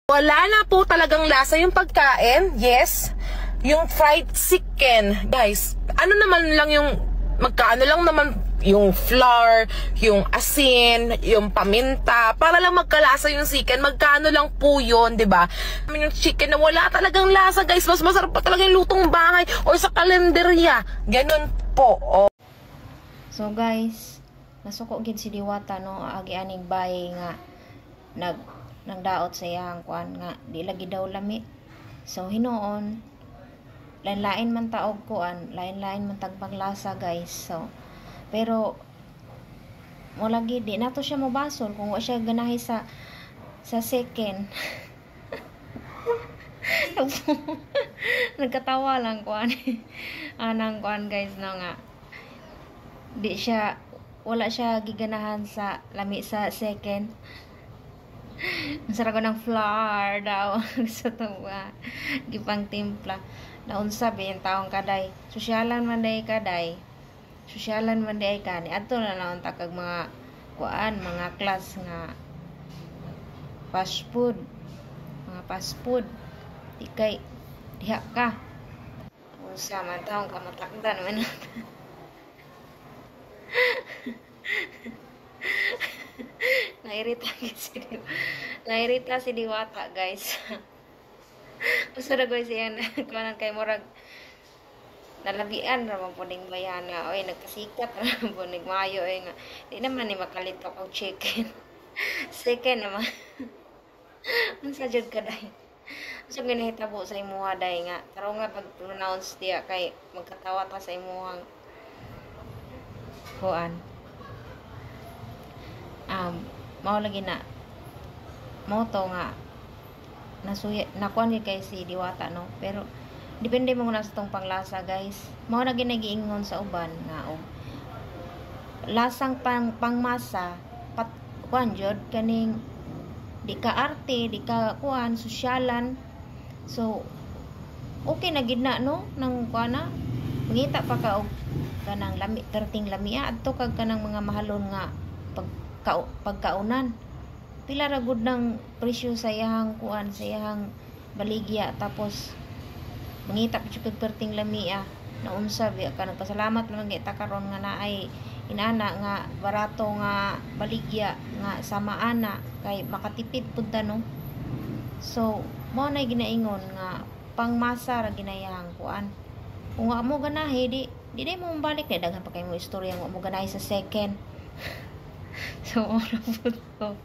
Wala na po talagang lasa yung pagkain. Yes. Yung fried chicken. Guys, ano naman lang yung, magkaano lang naman yung flour, yung asin, yung paminta, para lang magkalasa yung chicken. Magkano lang po yun, diba? Yung chicken na wala talagang lasa, guys. Mas masarap pa talaga yung lutong bahay or sa kalenderya. Ganun po. Oh. So guys, nasuko gid si Diwata no, agi aning bahay nga nagdaot sa iyang kuan nga di lagi daw lami. So hinuon lain-lain man taog kuan, lain-lain man tag panglasa guys. So pero mo lagi di nato siya mobasol kung wa siya ganahi sa second. Nagkatawa lang kuan. Anang kuan guys no nga. Wala siya giganahan sa lami sa second. Masarap ko ng flour daw sa tuwa. Gipang timpla. Naunsa yung taong kaday. Sosyalan man day kaday. Sosyalan man day kani. Adto na lang takag mga kuan, mga class nga fast food. Mga fast food. Di kay diha ka. Unsa man taong kamatakdan man. Nairita si Diwata guys. Gusto na guys yan kuanan kay murag nalabian ra man puning bayan nga oy nagkasikat ra puning mayo nga di naman ni makalito og chicken. Second naman. Unsa jud kaday? Unsa ginahitabo sa imuha day nga taro nga pag pronounce diya kay magkatawa ta sa imuhang kuan. Mao lagi na moto nga nasuya nakuan kay si Diwata no, pero depende mo na sa tong panglasa guys. Mao na ginagiingon sa uban nga lasang pangmasa kuan jud kaning di ka arte, di ka kuan sosyalan. So okay na gid na no nang kuana mangita pa ka og kanang lami terting lamia adto kag kanang mga mahalon nga pagkaunan. Pila ra gud ng presyo sa iyang kuan, sa iyang baligya, tapos mangita pa jud perting lamia na unsa biya ka nagpasalamat lang kita karon nga naay inana nga barato nga baligya nga sama ana kay makatipid pud ta no. So mao na ginaingon nga pangmasa ra ginayang kuan. Kung wa mo ganahi di mo balik na daghan pa kay mo istorya nga mo ganahi sa second. So, ano po to?